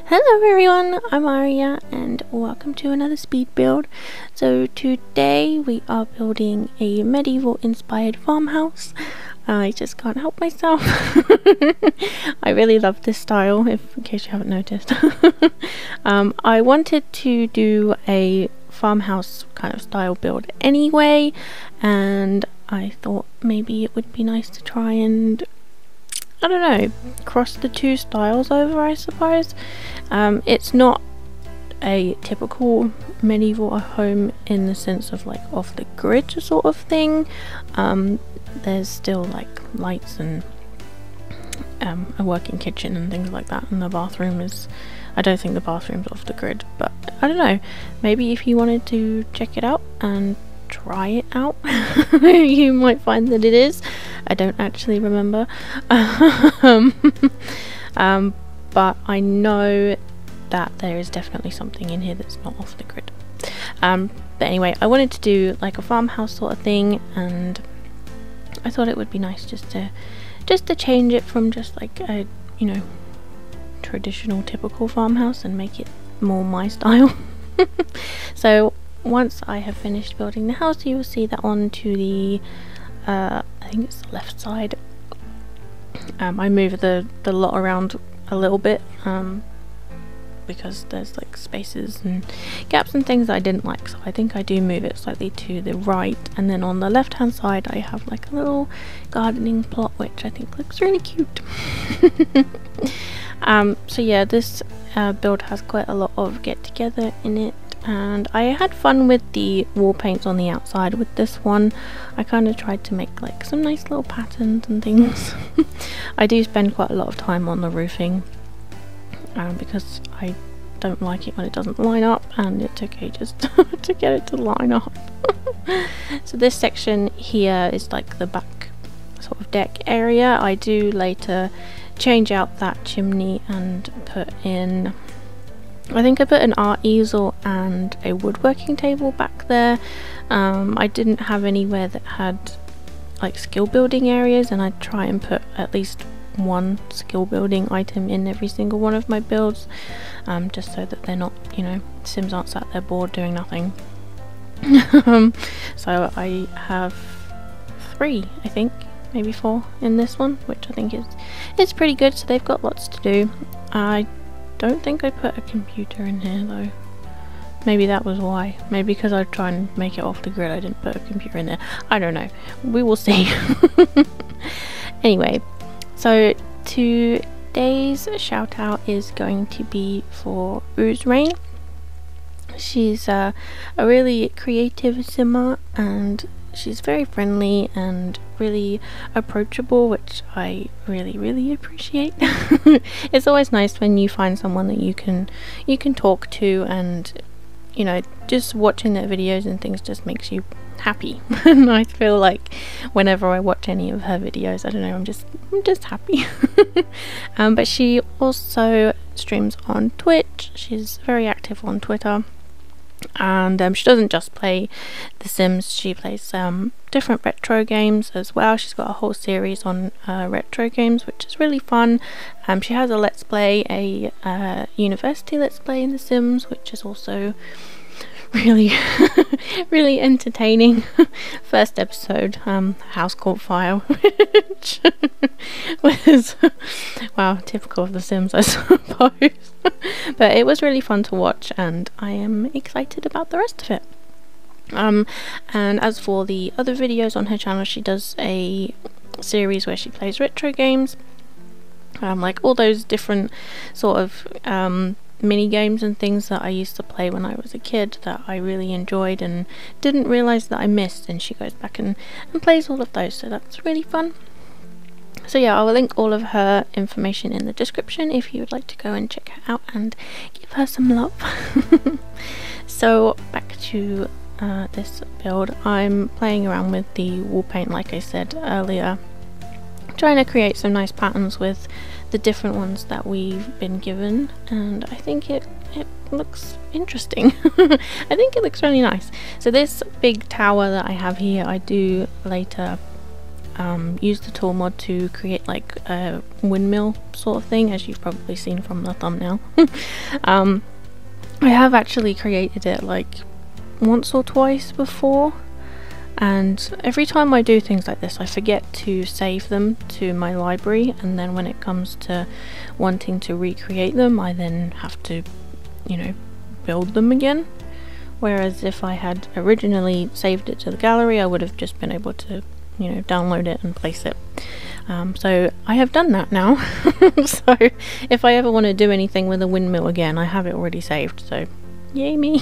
Hello everyone, I'm Aria and welcome to another speed build. So today we are building a medieval inspired farmhouse. I just can't help myself. I really love this style, in case you haven't noticed. I wanted to do a farmhouse kind of style build anyway, and I thought maybe it would be nice to try and, I don't know, cross the two styles over, I suppose. It's not a typical medieval home in the sense of like off the grid sort of thing. There's still like lights and a working kitchen and things like that, and the bathroom is, I don't think the bathroom's off the grid, but I don't know, maybe if you wanted to check it out and try it out you might find that it is. I don't actually remember. But I know that there is definitely something in here that's not off the grid. But anyway, I wanted to do like a farmhouse sort of thing, and I thought it would be nice just to change it from just like a, you know, traditional typical farmhouse and make it more my style. So once I have finished building the house, you will see that onto the I think it's the left side. I moved the lot around a little bit because there's like spaces and gaps and things that I didn't like, so I think I do move it slightly to the right, and then on the left hand side I have like a little gardening plot which I think looks really cute. So yeah, this build has quite a lot of get together in it, and I had fun with the wall paints on the outside with this one. I kind of tried to make like some nice little patterns and things. I do spend quite a lot of time on the roofing because I don't like it when it doesn't line up, and it took ages to get it to line up. So this section here is like the back sort of deck area. I do later change out that chimney and put in, I think I put an art easel and a woodworking table back there. I didn't have anywhere that had like skill building areas, and I try and put at least one skill building item in every single one of my builds, just so that they're not, you know, Sims aren't sat there bored doing nothing. So I have 3, I think, maybe 4 in this one, which I think is pretty good, so they've got lots to do. I don't think I put a computer in here though. Maybe that was why. Maybe because I try and make it off the grid I didn't put a computer in there. I don't know. We will see. Anyway, so today's shout out is going to be for RuzeReine. She's a really creative simmer, and she's very friendly and really approachable, which I really appreciate. It's always nice when you find someone that you can talk to, and you know, just watching their videos and things just makes you happy. And I feel like whenever I watch any of her videos, I don't know, I'm just happy. But she also streams on Twitch. She's very active on Twitter. And she doesn't just play The Sims, she plays different retro games as well. She's got a whole series on retro games, which is really fun. She has a let's play, a university let's play in The Sims, which is also really really entertaining. First episode, house caught fire, which was, wow, typical of The Sims, I suppose. But it was really fun to watch, and I am excited about the rest of it. And as for the other videos on her channel, she does a series where she plays retro games, like all those different sort of mini games and things that I used to play when I was a kid that I really enjoyed and didn't realise that I missed, and she goes back and plays all of those, so that's really fun. So yeah, I will link all of her information in the description if you would like to go and check her out and give her some love. So back to this build. I'm playing around with the wall paint, like I said earlier, trying to create some nice patterns with the different ones that we've been given, and I think it looks interesting. I think it looks really nice. So this big tower that I have here, I do later used the tool mod to create like a windmill sort of thing, as you've probably seen from the thumbnail. I have actually created it like once or twice before, and every time I do things like this I forget to save them to my library, and then when it comes to wanting to recreate them I then have to, you know, build them again. Whereas if I had originally saved it to the gallery, I would have just been able to, you know, download it and place it. So I have done that now. So if I ever want to do anything with a windmill again, I have it already saved, so yay me.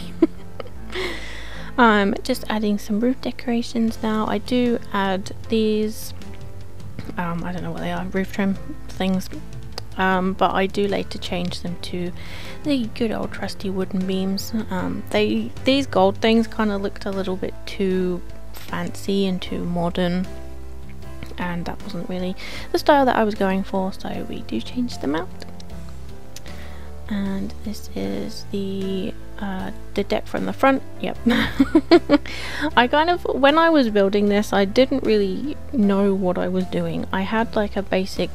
Just adding some roof decorations now. I do add these, I don't know what they are, roof trim things. But I do later change them to the good old trusty wooden beams. These gold things kind of looked a little bit too fancy and too modern, and that wasn't really the style that I was going for, so we do change them out. And this is the deck from the front. Yep. I kind of, when I was building this, I didn't really know what I was doing. I had like a basic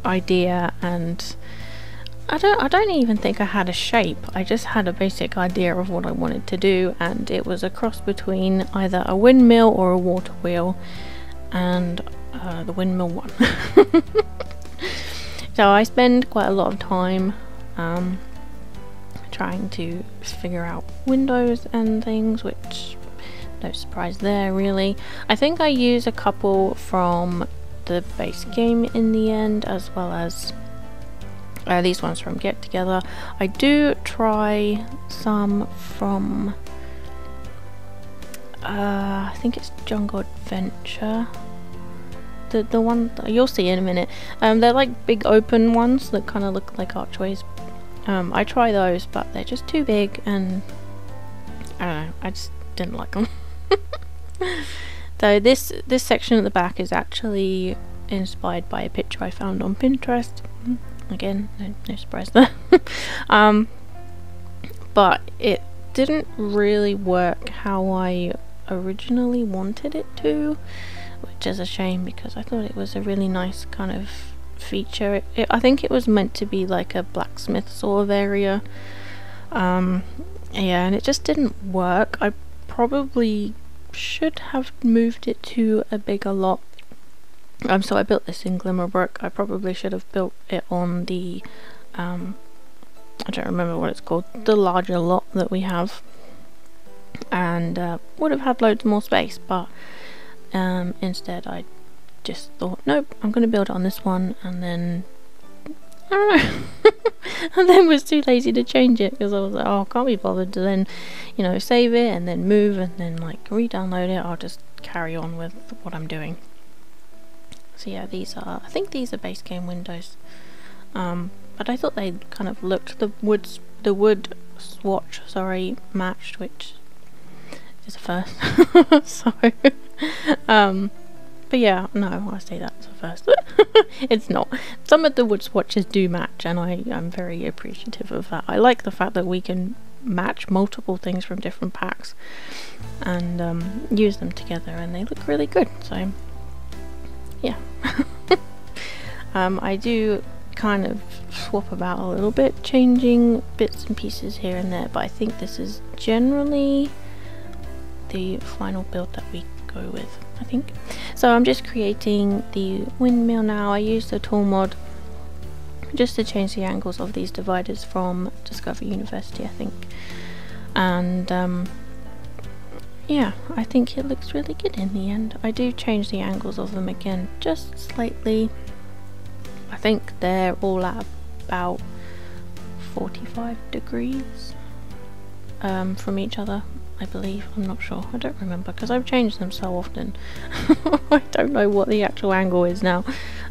idea, and I don't even think I had a shape. I just had a basic idea of what I wanted to do, and it was a cross between either a windmill or a water wheel, and the windmill won. So I spend quite a lot of time trying to figure out windows and things, which no surprise there really. I think I use a couple from the base game in the end, as well as these ones from Get Together. I do try some from I think it's Jungle Adventure, the one that you'll see in a minute. They're like big open ones that kind of look like archways. I try those, but they're just too big, and I don't know, I just didn't like them. So this section at the back is actually inspired by a picture I found on Pinterest. Again, no surprise there. But it didn't really work how I originally wanted it to, which is a shame, because I thought it was a really nice kind of feature. I think it was meant to be like a blacksmith sort of area. Yeah, and it just didn't work. I probably should have moved it to a bigger lot. So I built this in Glimmerbrook. I probably should have built it on the I don't remember what it's called, the larger lot that we have, and would have had loads more space, but instead I just thought, nope, I'm going to build it on this one, and then I don't know. And then was too lazy to change it, because I was like, oh, I can't be bothered to then, you know, save it and then move and then like re-download it. I'll just carry on with what I'm doing. So yeah, these are, I think these are base game windows, but I thought they kind of looked, the wood swatch, sorry, matched, which is a first. So but yeah, no, I say that's a first. It's not. Some of the wood swatches do match, and I'm very appreciative of that. I like the fact that we can match multiple things from different packs and use them together, and they look really good. So yeah. I do kind of swap about a little bit, changing bits and pieces here and there, but I think this is generally the final build that we go with, I think. So I'm just creating the windmill now. I use the tool mod just to change the angles of these dividers from Discovery University, I think. And yeah, I think it looks really good in the end. I do change the angles of them again just slightly. I think they're all at about 45 degrees from each other, I believe. I'm not sure, I don't remember, because I've changed them so often. I don't know what the actual angle is now,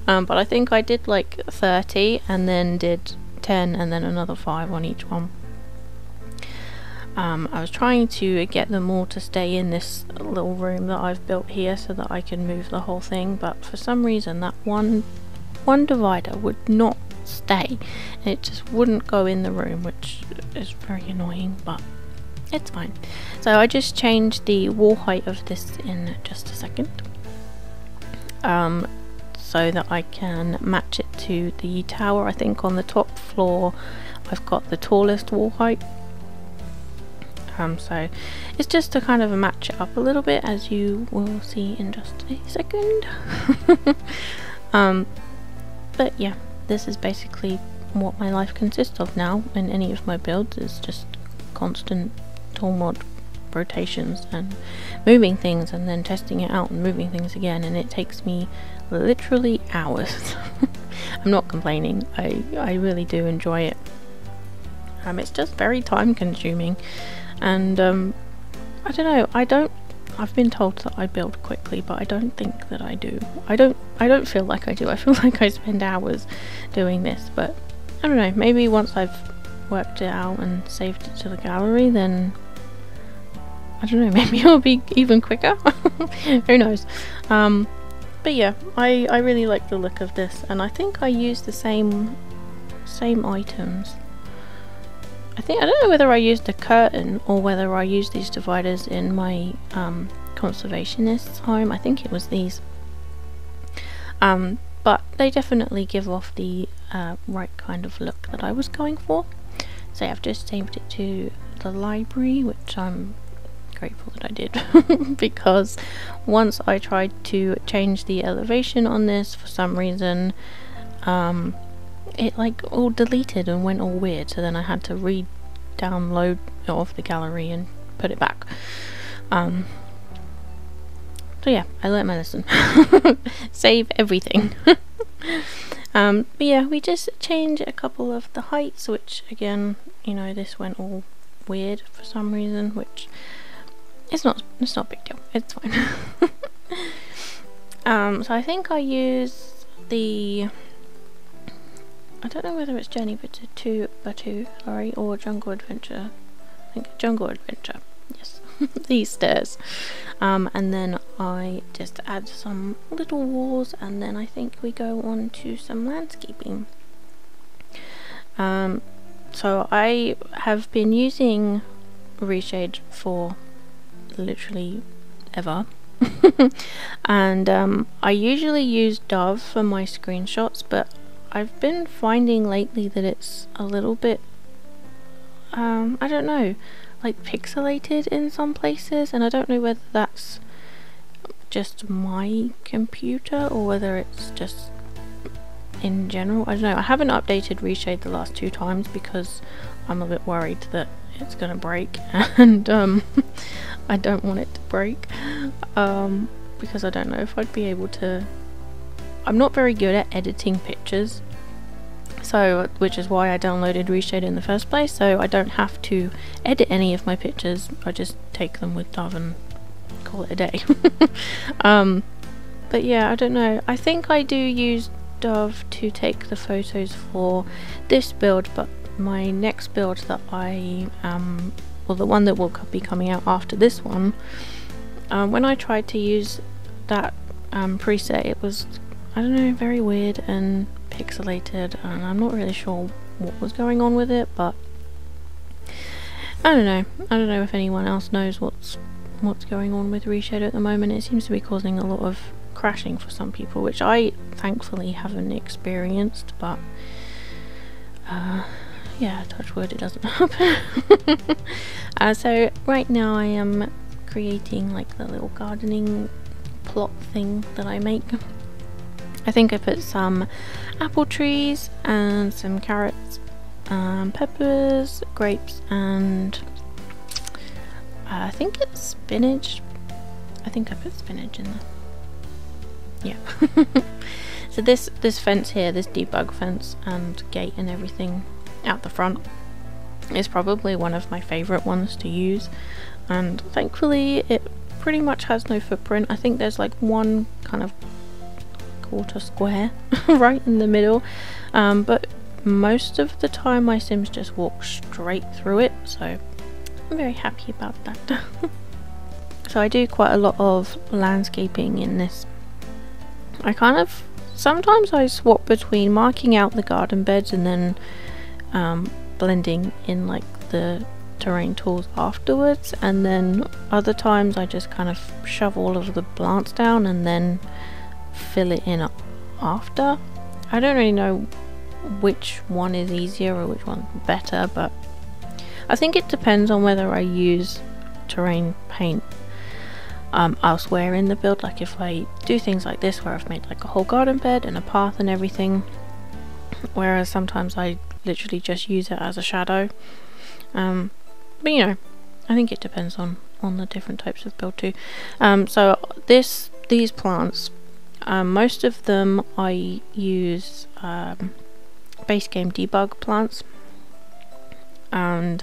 but I think I did like 30 and then did 10 and then another 5 on each one. I was trying to get them all to stay in this little room that I've built here so that I can move the whole thing, but for some reason that one divider would not stay. It just wouldn't go in the room, which is very annoying, but it's fine. So I just changed the wall height of this in just a second. so that I can match it to the tower. I think on the top floor I've got the tallest wall height, so it's just to kind of match it up a little bit, as you will see in just a second. But yeah, this is basically what my life consists of now in any of my builds, is just constant tool mod rotations and moving things and then testing it out and moving things again, and it takes me literally hours. I'm not complaining, I really do enjoy it. It's just very time consuming, and I don't know, I've been told that I build quickly, but I don't think that I do. I don't feel like I do. I feel like I spend hours doing this, but I don't know, maybe once I've worked it out and saved it to the gallery, then I don't know, maybe it'll be even quicker. Who knows. But yeah, I really like the look of this, and I think I use the same items. I don't know whether I used a curtain or whether I used these dividers in my conservationist's home. I think it was these. But they definitely give off the right kind of look that I was going for. So I've just saved it to the library, which I'm grateful that I did, because once I tried to change the elevation on this, for some reason it like all deleted and went all weird, so then I had to re-download it off the gallery and put it back. So yeah, I learnt my lesson. Save everything. But yeah, we just changed a couple of the heights, which again, you know, this went all weird for some reason, which it's not a big deal, it's fine. So I think I use the, I don't know whether it's Journey Batu, sorry, or Jungle Adventure. I think Jungle Adventure, yes. These stairs. And then I just add some little walls, and then I think we go on to some landscaping. So I have been using Reshade for literally ever. And I usually use Dove for my screenshots, but I've been finding lately that it's a little bit I don't know, like pixelated in some places, and I don't know whether that's just my computer or whether it's just in general. I don't know. I haven't updated Reshade the last 2 times because I'm a bit worried that it's gonna break, and I don't want it to break, because I don't know if I'd be able to. I'm not very good at editing pictures, so which is why I downloaded Reshade in the first place, so I don't have to edit any of my pictures. I just take them with Dove and call it a day. But yeah, I don't know. I think I do use Dove to take the photos for this build, but my next build that I well, the one that will be coming out after this one, when I tried to use that preset, it was, I don't know, very weird and pixelated, and I'm not really sure what was going on with it, but I don't know if anyone else knows what's going on with Reshade at the moment. It seems to be causing a lot of crashing for some people, which I thankfully haven't experienced, but yeah, touch wood, it doesn't happen. So right now I am creating like the little gardening plot thing that I make. I think I put some apple trees and some carrots, peppers, grapes, and I think it's spinach. I think I put spinach in there. Yeah. So this fence here, this debug fence and gate and everything out the front, is probably one of my favourite ones to use, and thankfully it pretty much has no footprint. I think there's like one kind of quarter square right in the middle, but most of the time my Sims just walk straight through it, so I'm very happy about that. So I do quite a lot of landscaping in this. I kind of, sometimes I swap between marking out the garden beds and then blending in like the terrain tools afterwards, and then other times I just kind of shove all of the plants down and then fill it in after. I don't really know which one is easier or which one's better, but I think it depends on whether I use terrain paint elsewhere in the build. Like if I do things like this where I've made like a whole garden bed and a path and everything, whereas sometimes I literally just use it as a shadow. But you know, I think it depends on the different types of build too. So these plants, most of them I use base game debug plants, and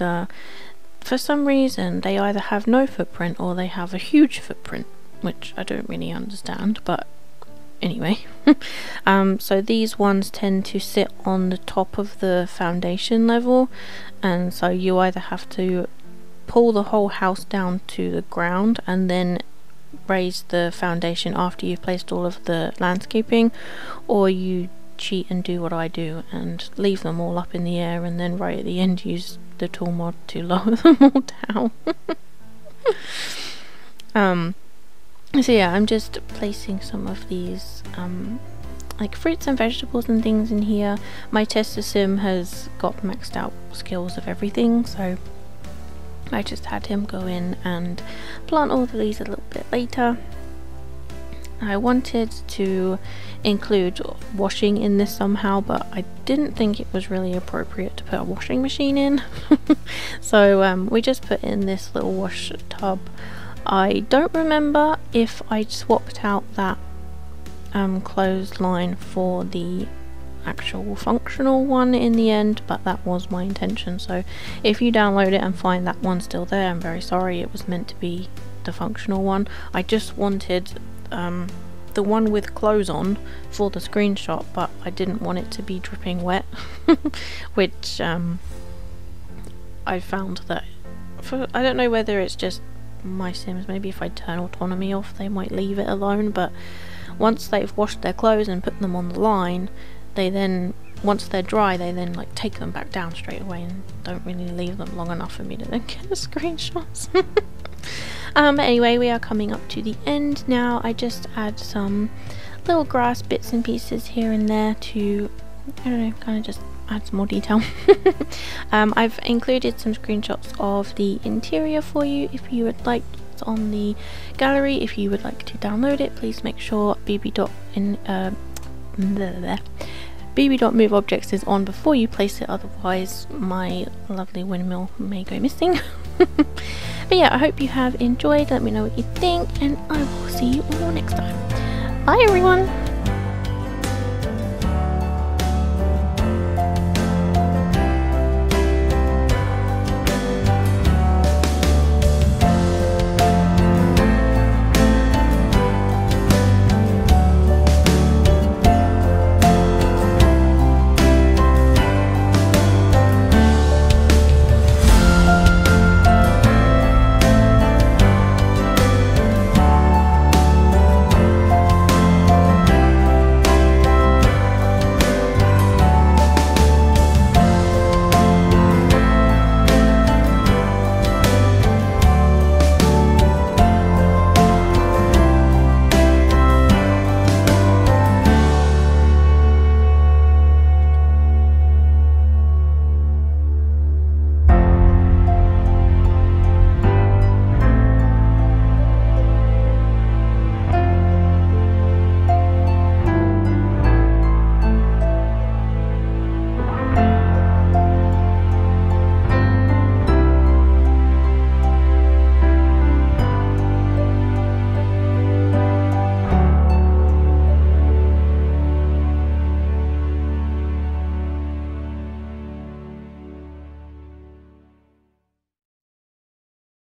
for some reason they either have no footprint or they have a huge footprint, which I don't really understand, but anyway. So these ones tend to sit on the top of the foundation level, and so you either have to pull the whole house down to the ground and then raise the foundation after you've placed all of the landscaping, or you cheat and do what I do and leave them all up in the air and then right at the end use the tool mod to lower them all down. So yeah, I'm just placing some of these like fruits and vegetables and things in here. My tester sim has got maxed out skills of everything, so I just had him go in and plant all of these a little bit later. I wanted to include washing in this somehow, but I didn't think it was really appropriate to put a washing machine in. So we just put in this little wash tub. I don't remember if I swapped out that clothesline for the actual functional one in the end, but that was my intention. So if you download it and find that one still there, I'm very sorry, it was meant to be the functional one. I just wanted the one with clothes on for the screenshot, but I didn't want it to be dripping wet. Which I found that I don't know whether it's just my sims, maybe if I turn autonomy off they might leave it alone, but once they've washed their clothes and put them on the line, they then, once they're dry, they then like take them back down straight away and don't really leave them long enough for me to then get the screenshots. Anyway, we are coming up to the end now. I just add some little grass bits and pieces here and there to, I don't know, kind of just add some more detail. I've included some screenshots of the interior for you if you would like. It's on the gallery. If you would like to download it, please make sure bb.moveobjects is on before you place it, otherwise my lovely windmill may go missing. But yeah, I hope you have enjoyed. Let me know what you think, and I will see you all next time. Bye everyone!